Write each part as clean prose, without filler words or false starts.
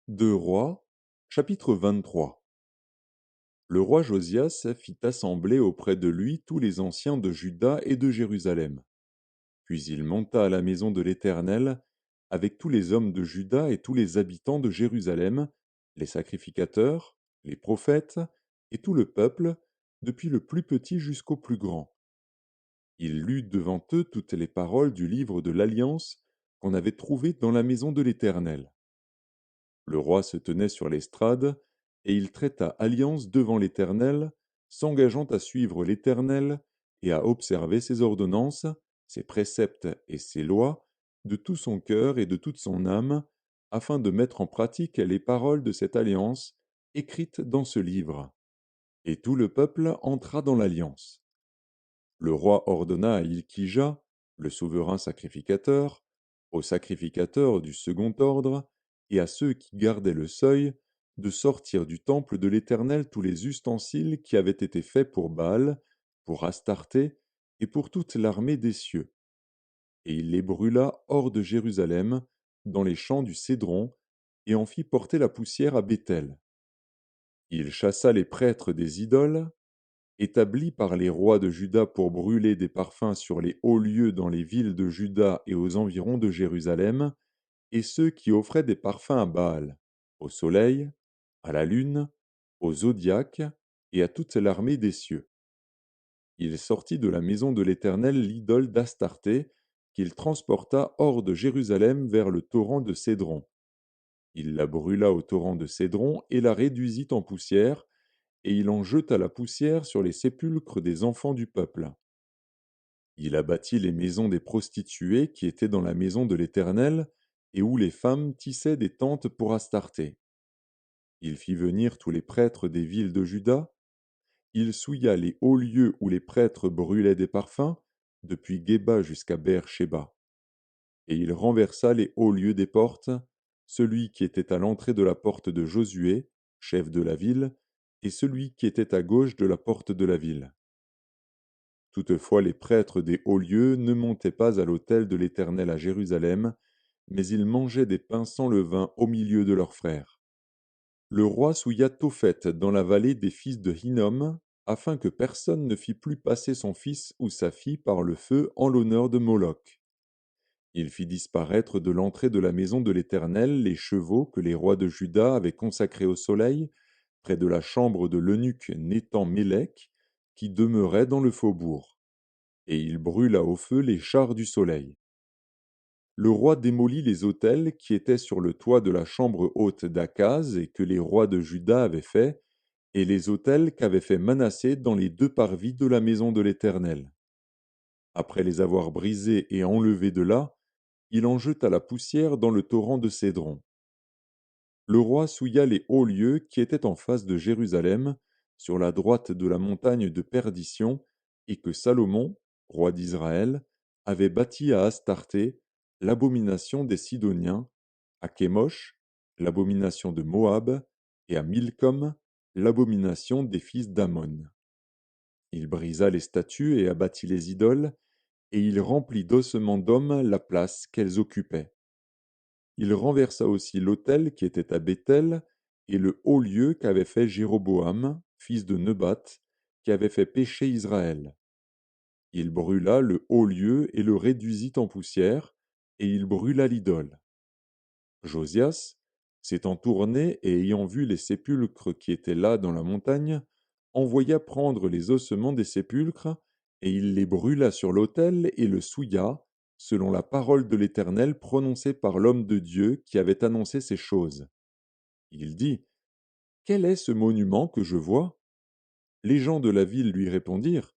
Deux Rois, chapitre 23. Le roi Josias fit assembler auprès de lui tous les anciens de Juda et de Jérusalem. Puis il monta à la maison de l'Éternel avec tous les hommes de Juda et tous les habitants de Jérusalem, les sacrificateurs, les prophètes et tout le peuple, depuis le plus petit jusqu'au plus grand. Il lut devant eux toutes les paroles du livre de l'Alliance qu'on avait trouvé dans la maison de l'Éternel. Le roi se tenait sur l'estrade, et il traita alliance devant l'Éternel, s'engageant à suivre l'Éternel et à observer ses ordonnances, ses préceptes et ses lois, de tout son cœur et de toute son âme, afin de mettre en pratique les paroles de cette alliance écrites dans ce livre. Et tout le peuple entra dans l'alliance. Le roi ordonna à Ilkija, le souverain sacrificateur, aux sacrificateurs du second ordre, et à ceux qui gardaient le seuil, de sortir du temple de l'Éternel tous les ustensiles qui avaient été faits pour Baal, pour Astarté, et pour toute l'armée des cieux. Et il les brûla hors de Jérusalem, dans les champs du Cédron, et en fit porter la poussière à Béthel. Il chassa les prêtres des idoles, établis par les rois de Juda pour brûler des parfums sur les hauts lieux dans les villes de Juda et aux environs de Jérusalem, et ceux qui offraient des parfums à Baal, au soleil, à la lune, au zodiaque et à toute l'armée des cieux. Il sortit de la maison de l'Éternel l'idole d'Astarté, qu'il transporta hors de Jérusalem vers le torrent de Cédron. Il la brûla au torrent de Cédron et la réduisit en poussière, et il en jeta la poussière sur les sépulcres des enfants du peuple. Il abattit les maisons des prostituées qui étaient dans la maison de l'Éternel, et où les femmes tissaient des tentes pour Astarté. Il fit venir tous les prêtres des villes de Juda. Il souilla les hauts lieux où les prêtres brûlaient des parfums, depuis Géba jusqu'à Beer-Shéba. Et il renversa les hauts lieux des portes, celui qui était à l'entrée de la porte de Josué, chef de la ville, et celui qui était à gauche de la porte de la ville. Toutefois les prêtres des hauts lieux ne montaient pas à l'autel de l'Éternel à Jérusalem, mais ils mangeaient des pains sans levain au milieu de leurs frères. Le roi souilla Tophet dans la vallée des fils de Hinnom, afin que personne ne fît plus passer son fils ou sa fille par le feu en l'honneur de Moloch. Il fit disparaître de l'entrée de la maison de l'Éternel les chevaux que les rois de Juda avaient consacrés au soleil, près de la chambre de l'eunuque Nétan Mélec, qui demeurait dans le faubourg. Et il brûla au feu les chars du soleil. Le roi démolit les autels qui étaient sur le toit de la chambre haute d'Akaz et que les rois de Juda avaient faits, et les autels qu'avait fait Manassé dans les deux parvis de la maison de l'Éternel. Après les avoir brisés et enlevés de là, il en jeta la poussière dans le torrent de Cédron. Le roi souilla les hauts lieux qui étaient en face de Jérusalem, sur la droite de la montagne de Perdition, et que Salomon, roi d'Israël, avait bâti à Astarté, l'abomination des Sidoniens, à Kémosh, l'abomination de Moab, et à Milcom, l'abomination des fils d'Ammon. Il brisa les statues et abattit les idoles, et il remplit d'ossements d'hommes la place qu'elles occupaient. Il renversa aussi l'autel qui était à Béthel, et le haut lieu qu'avait fait Jéroboam, fils de Nebat, qui avait fait pécher Israël. Il brûla le haut lieu et le réduisit en poussière, et il brûla l'idole. Josias, s'étant tourné et ayant vu les sépulcres qui étaient là dans la montagne, envoya prendre les ossements des sépulcres, et il les brûla sur l'autel et le souilla, selon la parole de l'Éternel prononcée par l'homme de Dieu qui avait annoncé ces choses. Il dit, quel est ce monument que je vois? Les gens de la ville lui répondirent,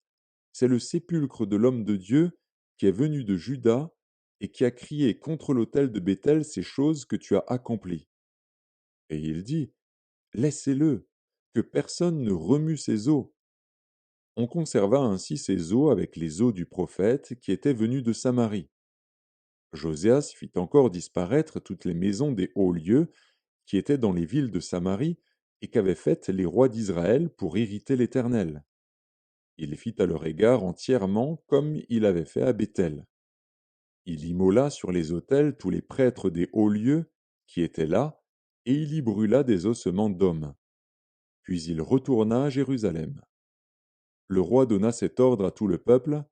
c'est le sépulcre de l'homme de Dieu qui est venu de Juda et qui a crié contre l'autel de Béthel ces choses que tu as accomplies. Et il dit, laissez-le, que personne ne remue ses os. On conserva ainsi ses os avec les os du prophète qui était venu de Samarie. Josias fit encore disparaître toutes les maisons des hauts lieux qui étaient dans les villes de Samarie et qu'avaient faites les rois d'Israël pour irriter l'Éternel. Il fit à leur égard entièrement comme il avait fait à Béthel. Il immola sur les autels tous les prêtres des hauts lieux qui étaient là, et il y brûla des ossements d'hommes. Puis il retourna à Jérusalem. Le roi donna cet ordre à tout le peuple: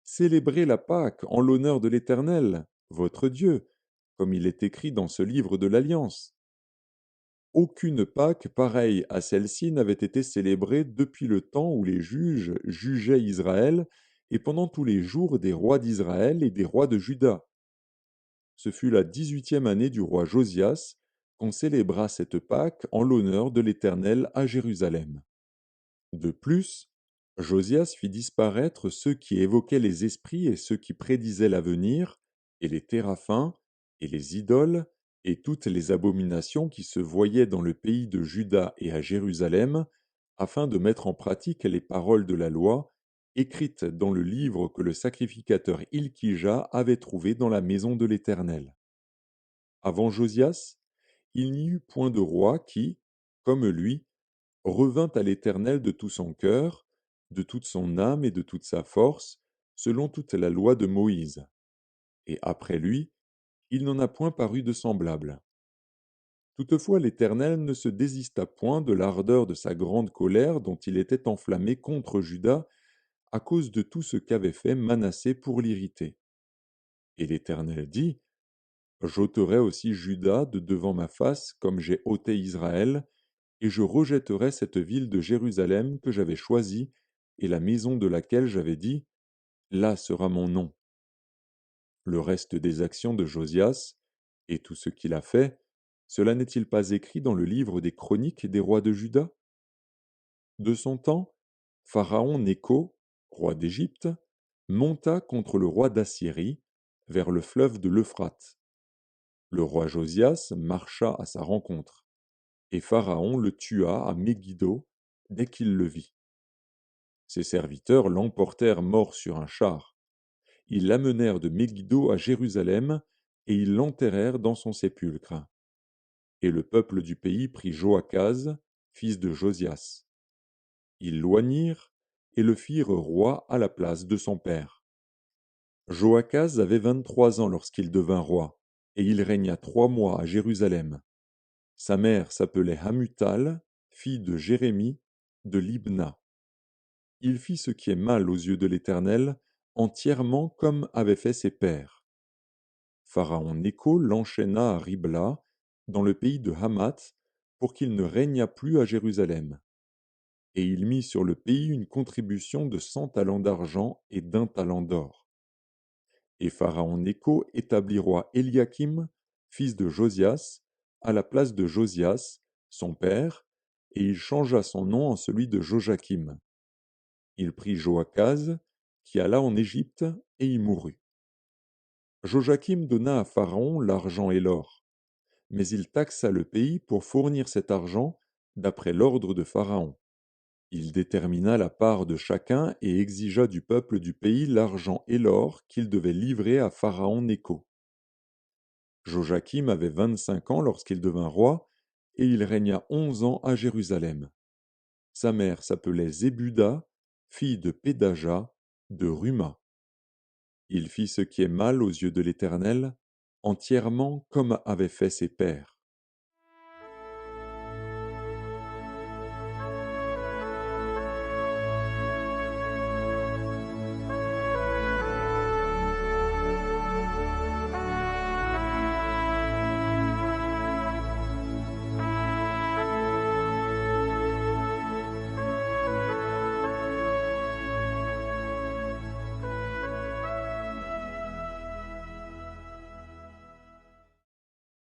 Célébrez la Pâque en l'honneur de l'Éternel, votre Dieu, comme il est écrit dans ce livre de l'Alliance. Aucune Pâque pareille à celle-ci n'avait été célébrée depuis le temps où les juges jugeaient Israël et pendant tous les jours des rois d'Israël et des rois de Juda. Ce fut la 18e année du roi Josias qu'on célébra cette Pâque en l'honneur de l'Éternel à Jérusalem. De plus, Josias fit disparaître ceux qui évoquaient les esprits et ceux qui prédisaient l'avenir, et les téraphins, et les idoles, et toutes les abominations qui se voyaient dans le pays de Juda et à Jérusalem, afin de mettre en pratique les paroles de la loi, écrites dans le livre que le sacrificateur Ilkija avait trouvé dans la maison de l'Éternel. Avant Josias, il n'y eut point de roi qui, comme lui, revint à l'Éternel de tout son cœur, de toute son âme et de toute sa force, selon toute la loi de Moïse. Et après lui, il n'en a point paru de semblable. Toutefois l'Éternel ne se désista point de l'ardeur de sa grande colère dont il était enflammé contre Juda à cause de tout ce qu'avait fait Manassé pour l'irriter. Et l'Éternel dit: J'ôterai aussi Juda de devant ma face comme j'ai ôté Israël, et je rejetterai cette ville de Jérusalem que j'avais choisie, et la maison de laquelle j'avais dit: Là sera mon nom. Le reste des actions de Josias, et tout ce qu'il a fait, cela n'est-il pas écrit dans le livre des chroniques des rois de Juda? De son temps, Pharaon Nécho, roi d'Égypte, monta contre le roi d'Assyrie, vers le fleuve de l'Euphrate. Le roi Josias marcha à sa rencontre, et Pharaon le tua à Megiddo dès qu'il le vit. Ses serviteurs l'emportèrent mort sur un char. Ils l'amenèrent de Megiddo à Jérusalem, et ils l'enterrèrent dans son sépulcre. Et le peuple du pays prit Joachaz, fils de Josias. Ils l'oignirent et le firent roi à la place de son père. Joachaz avait 23 ans lorsqu'il devint roi, et il régna 3 mois à Jérusalem. Sa mère s'appelait Hamutal, fille de Jérémie, de Libna. Il fit ce qui est mal aux yeux de l'Éternel, entièrement comme avaient fait ses pères. Pharaon Nécho l'enchaîna à Ribla, dans le pays de Hamath, pour qu'il ne régnât plus à Jérusalem. Et il mit sur le pays une contribution de 100 talents d'argent et d'1 talent d'or. Et Pharaon Nécho établit roi Éliakim, fils de Josias, à la place de Josias, son père, et il changea son nom en celui de Joachim. Il prit Joachaz, qui alla en Égypte, et y mourut. Joachim donna à Pharaon l'argent et l'or, mais il taxa le pays pour fournir cet argent d'après l'ordre de Pharaon. Il détermina la part de chacun et exigea du peuple du pays l'argent et l'or qu'il devait livrer à Pharaon Nécho. Joachim avait 25 ans lorsqu'il devint roi, et il régna 11 ans à Jérusalem. Sa mère s'appelait Zébuda, fille de Pédaja, de Ruma. Il fit ce qui est mal aux yeux de l'Éternel, entièrement comme avaient fait ses pères.